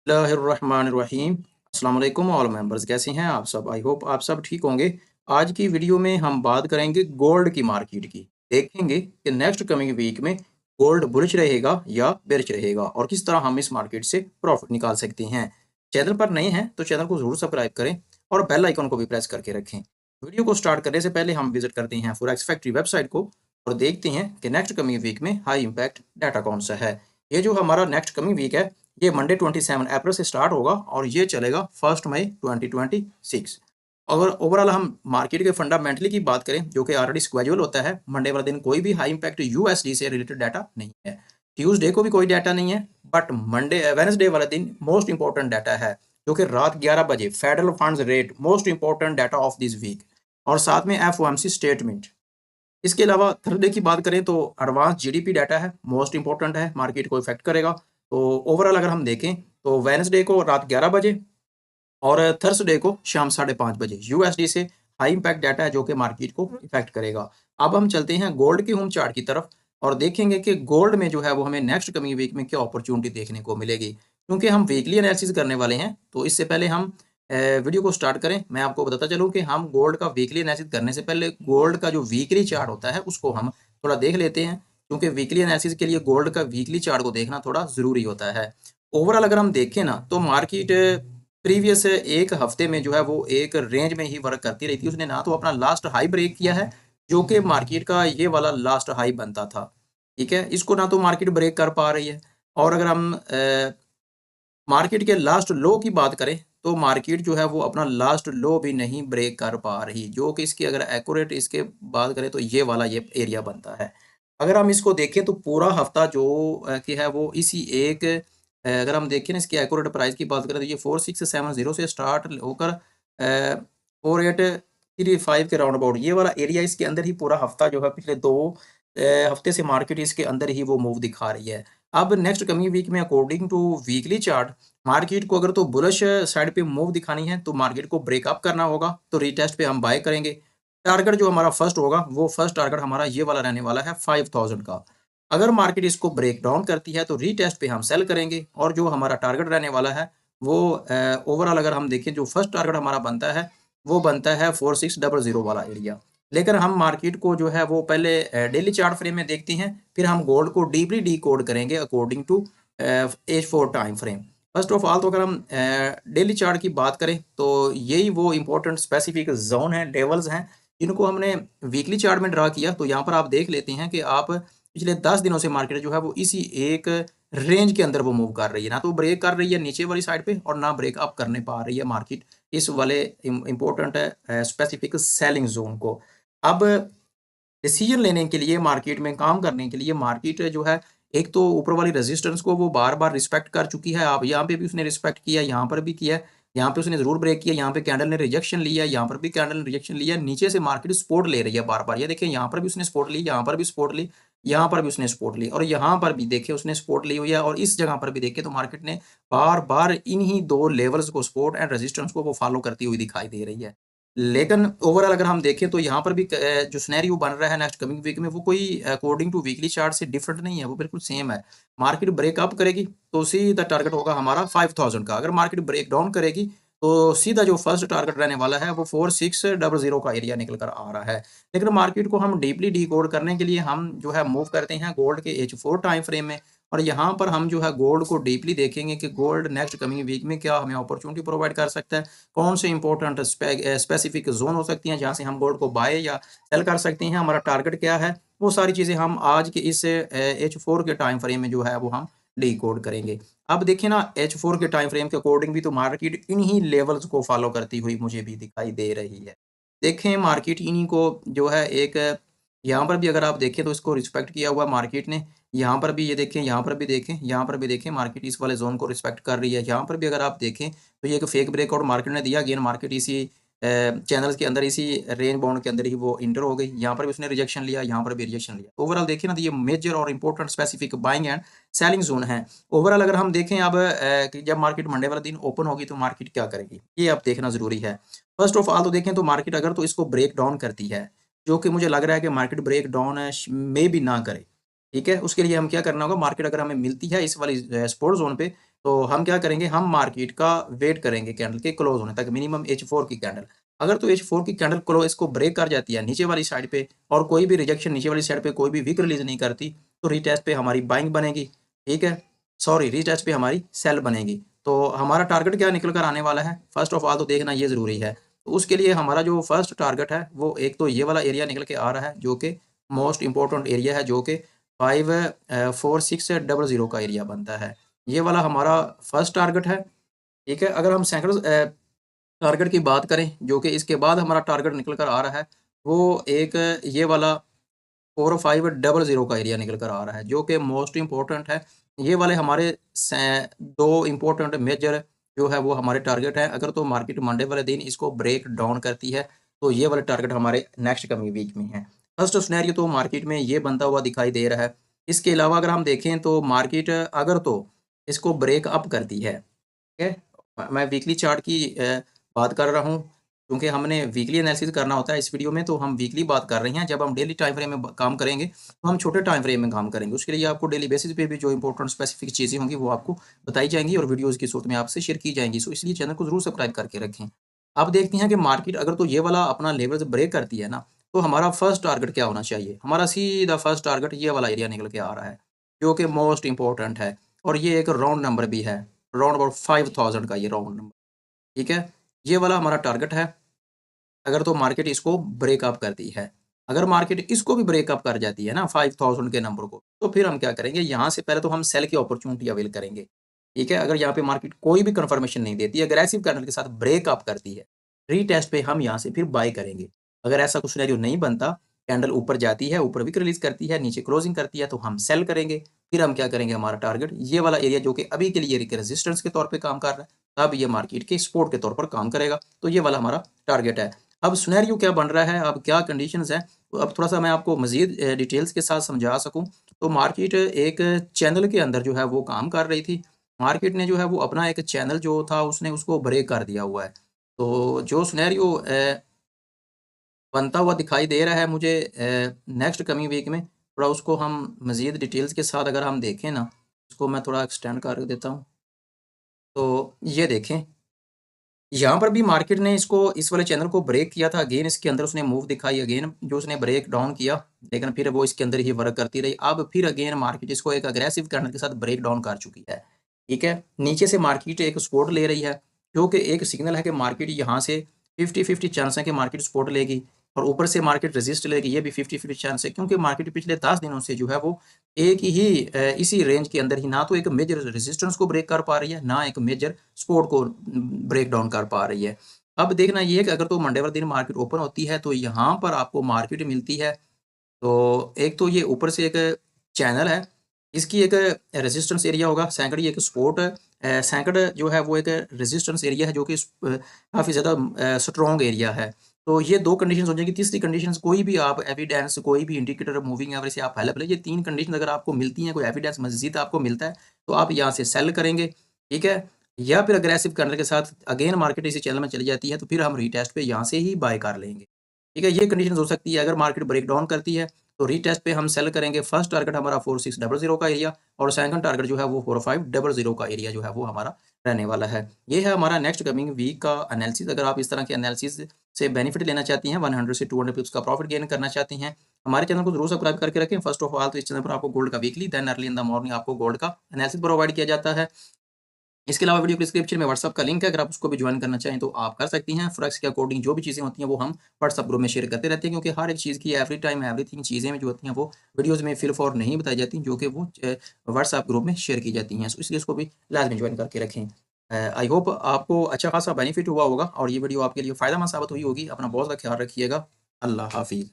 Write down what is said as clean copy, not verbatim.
बिस्मिल्लाहिर्रहमानिर्रहीम। अस्सलाम वालेकुम ऑल मेंबर्स, कैसे हैं आप सब? आई होप आप सब ठीक होंगे। आज की वीडियो में हम बात करेंगे गोल्ड की मार्केट की। देखेंगे कि नेक्स्ट कमिंग वीक में गोल्ड बुलिश रहेगा या बेरिश रहेगा और किस तरह हम इस मार्केट से प्रॉफिट निकाल सकते हैं। चैनल पर नए हैं तो चैनल को ज़रूर सब्सक्राइब करें और बेल आइकन को भी प्रेस करके रखें। वीडियो को स्टार्ट करने से पहले हम विजिट करते हैं फॉरेक्स फैक्ट्री वेबसाइट को और देखते हैं कि नेक्स्ट कमिंग वीक में हाई इम्पैक्ट डाटा कौन सा है। ये जो हमारा नेक्स्ट कमिंग वीक है, ये मंडे 27 अप्रैल से स्टार्ट होगा और ये चलेगा 1 मई 2026। अगर ओवरऑल हम मार्केट के फंडामेंटली की बात करें, जो कि ऑलरेडी स्क्वेजुअल होता है, मंडे वाला दिन कोई भी हाई इम्पैक्ट यूएसडी से रिलेटेड डाटा नहीं है। ट्यूसडे को भी कोई डाटा नहीं है, बट मंडे वेडनेसडे वाला दिन मोस्ट इंपॉर्टेंट डाटा है, जो कि रात 11 बजे federal funds rate, most important data of this week, और साथ में एफओएमसी स्टेटमेंट। इसके अलावा थर्सडे की बात करें तो एडवांस जीडीपी डाटा है, मोस्ट इंपॉर्टेंट है, मार्केट को इफेक्ट करेगा। तो ओवरऑल अगर हम देखें तो वेडनेसडे को रात 11 बजे और थर्सडे को शाम 5:30 बजे यूएसडी से हाई इम्पैक्ट डाटा है, जो कि मार्केट को इफेक्ट करेगा। अब हम चलते हैं गोल्ड के होम चार्ट की तरफ और देखेंगे कि गोल्ड में जो है वो हमें नेक्स्ट कमिंग वीक में क्या अपॉर्चुनिटी देखने को मिलेगी। क्योंकि हम वीकली एनालिसिस करने वाले हैं, तो इससे पहले हम वीडियो को स्टार्ट करें, मैं आपको बताता चलूँ कि हम गोल्ड का वीकली एनालिसिस करने से पहले गोल्ड का जो वीकली चार्ट होता है उसको हम थोड़ा देख लेते हैं, क्योंकि वीकली एनालिसिस के लिए गोल्ड का वीकली चार्ट को देखना थोड़ा ज़रूरी होता है। ओवरऑल अगर हम देखें ना, तो मार्केट प्रीवियस एक हफ्ते में जो है वो एक रेंज में ही वर्क करती रही थी। उसने ना तो अपना लास्ट हाई ब्रेक किया है, जो कि मार्केट का ये वाला लास्ट हाई बनता था, ठीक है, इसको ना तो मार्केट ब्रेक कर पा रही है। और अगर हम मार्केट के लास्ट लो की बात करें, तो मार्केट जो है वो अपना लास्ट लो भी नहीं ब्रेक कर पा रही, जो कि इसकी अगर एक्यूरेट इसके बात करें तो ये वाला ये एरिया बनता है। अगर हम इसको देखें तो पूरा हफ्ता जो कि है वो इसी एक अगर हम देखें ना, इसकी एक्यूरेट प्राइस की बात करें तो ये 4670 से स्टार्ट होकर 4835 के राउंड अबाउट ये वाला एरिया, इसके अंदर ही पूरा हफ्ता जो है पिछले 2 हफ्ते से मार्केट इसके अंदर ही वो मूव दिखा रही है। अब नेक्स्ट कमिंग वीक में according to weekly chart, market को अगर तो बुलिश साइड पे मूव दिखानी है तो मार्केट को ब्रेकअप करना होगा, तो रीटेस्ट पे हम बाय करेंगे। टारगेट जो हमारा फर्स्ट होगा, वो फर्स्ट टारगेट हमारा ये वाला रहने वाला है 5000 का। अगर मार्केट इसको ब्रेक डाउन करती है तो रीटेस्ट पे हम सेल करेंगे, और जो हमारा टारगेट रहने वाला है वो ओवरऑल अगर हम देखें, जो फर्स्ट टारगेट हमारा बनता है वो बनता है 4600 वाला एरिया। लेकिन हम मार्केट को जो है वो पहले डेली चार्ट फ्रेम में देखते हैं, फिर हम गोल्ड को डीपली डी कोड करेंगे according to H4 time frame. First of all तो अगर हम डेली चार्ट की बात करें तो यही वो इंपॉर्टेंट स्पेसिफिक जोन है, लेवल्स हैं, जिनको हमने वीकली चार्ट में ड्रा किया। तो यहाँ पर आप देख लेते हैं कि आप पिछले 10 दिनों से मार्केट जो है वो इसी एक रेंज के अंदर वो मूव कर रही है, ना तो ब्रेक कर रही है नीचे वाली साइड पे और ना ब्रेक अप करने पा रही है मार्केट इस वाले इंपॉर्टेंट स्पेसिफिक सेलिंग जोन को। अब डिसीजन लेने के लिए, मार्केट में काम करने के लिए, मार्केट जो है एक तो ऊपर वाली रेजिस्टेंस को वो बार बार रिस्पेक्ट कर चुकी है। आप यहाँ पे भी उसने रिस्पेक्ट किया, यहाँ पर भी किया, यहाँ पे उसने जरूर ब्रेक किया, यहाँ पे कैंडल ने रिजेक्शन लिया, यहाँ पर भी कैंडल ने रिजेक्शन लिया, नीचे से मार्केट सपोर्ट ले रही है बार बार। ये देखिए यहाँ पर भी उसने सपोर्ट ली, यहाँ पर भी सपोर्ट ली, यहाँ पर भी उसने सपोर्ट ली, और यहाँ पर भी देखिए उसने सपोर्ट ली हुई है, और इस जगह पर भी देखिए तो मार्केट ने बार बार इन्हीं दो लेवल्स को, सपोर्ट एंड रेजिस्टेंस को, वो फॉलो करती हुई दिखाई दे रही है। लेकिन ओवरऑल अगर हम देखें तो यहाँ पर भी जो सिनेरियो बन रहा है नेक्स्ट कमिंग वीक में, वो कोई अकॉर्डिंग टू वीकली चार्ट से डिफरेंट नहीं है, वो बिल्कुल सेम है। मार्केट ब्रेकअप करेगी तो सीधा टारगेट होगा हमारा 5000 का। अगर मार्केट ब्रेक डाउन करेगी तो सीधा जो फर्स्ट टारगेट रहने वाला है वो 4600 का एरिया निकल कर आ रहा है। लेकिन मार्केट को हम डीपली डिकोड करने के लिए हम जो है मूव करते हैं गोल्ड के H4 टाइम फ्रेम में, और यहाँ पर हम जो है गोल्ड को डीपली देखेंगे कि गोल्ड नेक्स्ट कमिंग वीक में क्या हमें अपॉर्चुनिटी प्रोवाइड कर सकता है, कौन से इंपॉर्टेंट स्पेसिफिक जोन हो सकती हैं जहाँ से हम गोल्ड को बाय या सेल कर सकते हैं, हमारा टारगेट क्या है, वो सारी चीज़ें हम आज के इस H4 के टाइम फ्रेम में जो है वो हम डी कोड करेंगे। अब देखिए ना, H4 के टाइम फ्रेम के अकॉर्डिंग भी तो मार्केट इन्हीं लेवल्स को फॉलो करती हुई मुझे भी दिखाई दे रही है। देखें मार्केट इन्हीं को जो है एक, यहाँ पर भी अगर आप देखें तो इसको रिस्पेक्ट किया हुआ मार्केट ने, यहाँ पर भी ये देखें, यहाँ पर भी देखें, यहाँ पर भी देखें, मार्केट इस वाले जोन को रिस्पेक्ट कर रही है। यहाँ पर भी अगर आप देखें तो ये एक फेक ब्रेकआउट मार्केट ने दिया, अगेन मार्केट इसी चैनल्स के अंदर, इसी रेंज बाउंड के अंदर ही वो इंटर हो गई। यहाँ पर भी उसने रिजेक्शन लिया, यहाँ पर भी रिजेक्शन लिया। ओवरऑल देखिए ना, तो ये मेजर और important specific buying and selling zone है। ओवरऑल अगर हम देखें अब कि जब मार्केट मंडे वाला दिन ओपन होगी तो मार्केट क्या करेगी, ये अब देखना जरूरी है। फर्स्ट ऑफ ऑल तो देखें तो मार्केट अगर तो इसको ब्रेक डाउन करती है, जो कि मुझे लग रहा है कि मार्केट ब्रेक डाउन में भी ना करे, ठीक है, उसके लिए हम क्या करना होगा, मार्केट अगर हमें मिलती है इस वाली सपोर्ट जोन पे, तो हम क्या करेंगे, हम मार्केट का वेट करेंगे कैंडल के क्लोज होने तक, मिनिमम H4 की कैंडल। अगर तो H4 की कैंडल क्लोज इसको ब्रेक कर जाती है नीचे वाली साइड पे, और कोई भी रिजेक्शन नीचे वाली साइड पे कोई भी वीक रिलीज नहीं करती, तो रीटेस्ट पे हमारी बाइंग बनेगी, ठीक है, सॉरी रीटेस्ट पे हमारी सेल बनेगी। तो हमारा टारगेट क्या निकल कर आने वाला है, फर्स्ट ऑफ ऑल तो देखना ये जरूरी है। तो उसके लिए हमारा जो फर्स्ट टारगेट है वो एक तो ये वाला एरिया निकल के आ रहा है, जो कि मोस्ट इंपॉर्टेंट एरिया है, जो कि 54600 का एरिया बनता है। ये वाला हमारा फर्स्ट टारगेट है, ठीक है। अगर हम सेकंड टारगेट की बात करें, जो कि इसके बाद हमारा टारगेट निकल कर आ रहा है, वो एक ये वाला 4500 का एरिया निकल कर आ रहा है, जो कि मोस्ट इम्पोर्टेंट है। ये वाले हमारे दो इम्पोर्टेंट मेजर जो है वो हमारे टारगेट है। अगर तो मार्केट मंडे वाले दिन इसको ब्रेक डाउन करती है, तो ये वाले टारगेट हमारे नेक्स्ट कमिंग वीक में है। फर्स्ट सिनेरियो तो मार्केट में ये बनता हुआ दिखाई दे रहा है। इसके अलावा अगर हम देखें तो मार्केट अगर तो इसको ब्रेक अप करती है, ठीक है, मैं वीकली चार्ट की बात कर रहा हूँ, क्योंकि हमने वीकली एनालिसिस करना होता है इस वीडियो में, तो हम वीकली बात कर रहे हैं। जब हम डेली टाइम फ्रेम में काम करेंगे, तो हम छोटे टाइम फ्रेम में काम करेंगे। उसके लिए आपको डेली बेसिस पे भी जो इंपॉर्टेंट स्पेसिफिक चीज़ें होंगी वो आपको बताई जाएंगी और वीडियोज़ की सूरत में आपसे शेयर की जाएंगी। सो इसलिए चैनल को जरूर सब्सक्राइब करके रखें। अब देखते हैं कि मार्केट अगर तो ये वाला अपना लेवल ब्रेक करती है ना, तो हमारा फर्स्ट टारगेट क्या होना चाहिए। हमारा सीधा फर्स्ट टारगेट ये वाला एरिया निकल के आ रहा है, जो कि मोस्ट इंपॉर्टेंट है, और ये एक राउंड नंबर भी है, राउंड अबाउट 5000 का ये राउंड नंबर, ठीक है। ये वाला हमारा टारगेट है। अगर तो मार्केट इसको ब्रेकअप करती है, अगर मार्केट इसको भी ब्रेकअप कर जाती है ना 5000 के नंबर को, तो फिर हम क्या करेंगे, यहाँ से पहले तो हम सेल की अपॉर्चुनिटी अवेल करेंगे, ठीक है। अगर यहाँ पे मार्केट कोई भी कंफर्मेशन नहीं देती, अग्रेसिव कैंडल के साथ ब्रेकअप करती है, रीटेस्ट पे हम यहाँ से फिर बाय करेंगे। अगर ऐसा कुछ सिनेरियो नहीं बनता, कैंडल ऊपर जाती है, ऊपर विक रिलीज करती है, नीचे क्लोजिंग करती है, तो हम सेल करेंगे। फिर हम क्या करेंगे, हमारा टारगेट ये वाला एरिया जो कि अभी के लिए रेजिस्टेंस के तौर पर काम कर रहा है, तब ये मार्केट के सपोर्ट के तौर पर काम करेगा। तो ये वाला हमारा टारगेट है। अब सिनेरियो क्या बन रहा है, अब क्या कंडीशंस हैं, तो अब थोड़ा-सा मैं आपको मज़ीद डिटेल्स के साथ समझा सकूँ, तो मार्केट एक चैनल के अंदर जो है वो काम कर रही थी। मार्केट ने जो है वो अपना एक चैनल जो था उसने उसको ब्रेक कर दिया हुआ है। तो जो सिनेरियो बनता हुआ दिखाई दे रहा है मुझे नेक्स्ट कमिंग वीक में, थोड़ा उसको हम मज़ीद डिटेल्स के साथ अगर हम देखें ना, उसको मैं थोड़ा एक्सटेंड कर देता हूँ। तो ये देखें, यहाँ पर भी मार्केट ने इसको इस वाले चैनल को ब्रेक किया था, अगेन इसके अंदर उसने मूव दिखाई, अगेन जो उसने ब्रेक डाउन किया, लेकिन फिर वो इसके अंदर ही वर्क करती रही। अब फिर अगेन मार्केट इसको एक अग्रेसिव कैंडल के साथ ब्रेक डाउन कर चुकी है, ठीक है। नीचे से मार्केट एक सपोर्ट ले रही है, जो कि एक सिग्नल है कि मार्केट यहाँ से 50-50 चांस है कि मार्केट सपोर्ट लेगी, और ऊपर से मार्केट रेजिस्ट लेगी, ये भी 50-50 चांस है, क्योंकि मार्केट पिछले 10 दिनों से जो है वो एक ही इसी रेंज के अंदर ही, ना तो एक मेजर रेजिस्टेंस को ब्रेक कर पा रही है, ना एक मेजर सपोर्ट को ब्रेक डाउन कर पा रही है। अब देखना ये है कि अगर तो मंडे वाले दिन मार्केट ओपन होती है, तो यहाँ पर आपको मार्केट मिलती है। तो एक तो ये ऊपर से एक चैनल है, इसकी एक रेजिस्टेंस एरिया होगा, सेकंड एक सपोर्ट सेकंड जो है वो एक रेजिस्टेंस एरिया है, जो कि काफ़ी ज़्यादा स्ट्रॉन्ग एरिया है। तो ये 2 कंडीशंस हो जाएगी। तीसरी कंडीशंस कोई भी आप एविडेंस, कोई भी इंडिकेटर, मूविंग एवरेज से आप हेल्प लें, ये 3 कंडीशन अगर आपको मिलती हैं, कोई एविडेंस मज़ीद आपको मिलता है, तो आप यहाँ से सेल करेंगे, ठीक है। या फिर अग्रेसिव कैंडल के साथ अगेन मार्केट इसी चैनल में चली जाती है, तो फिर हम रीटेस्ट पे यहाँ से ही बाय कर लेंगे, ठीक है। ये कंडीशंस हो सकती है। अगर मार्केट ब्रेक डाउन करती है, तो रीटेस्ट पे हम सेल करेंगे। फर्स्ट टारगेट हमारा 4600 का एरिया, और सेकंड टारगेट जो है वो 4500 का एरिया जो है वो हमारा रहने वाला है। ये है हमारा नेक्स्ट कमिंग वीक का एनालिसिस। अगर आप इस तरह के एनालिसिस से बेनिफिट लेना चाहती हैं, 100 से 200 पिप्स का प्रॉफिट गेन करना चाहती हैं, हमारे चैनल को जरूर सब्सक्राइब करके रखें। फर्स्ट ऑफ ऑल तो इस चैनल पर आपको गोल्ड का weekly, then early in the morning आपको गोल्ड का एनालिसिस प्रोवाइड किया जाता है। इसके अलावा वीडियो डिस्क्रिप्शन में व्हाट्सएप का लिंक है, अगर आप उसको भी ज्वाइन करना चाहें तो आप कर सकती हैं। फॉरेक्स के अकॉर्डिंग जो भी चीज़ें होती हैं वो हम व्हाट्सएप ग्रुप में शेयर करते रहते हैं, क्योंकि हर एक चीज़ की एवरी टाइम एवरीथिंग चीज़ें जो होती हैं वो वीडियोज़ में फिल फॉर नहीं बताई जाती, जो कि वो व्हाट्सएप ग्रुप में शेयर की जाती हैं। इसलिए उसको भी लाजमी ज्वाइन करके रखें। आई होप आपको अच्छा खासा बेनिफिट हुआ होगा और ये वीडियो आपके लिए फ़ायदेमंद साबित हुई होगी। अपना बहुत ज़्यादा ख्याल रखिएगा। अल्लाह हाफिज़।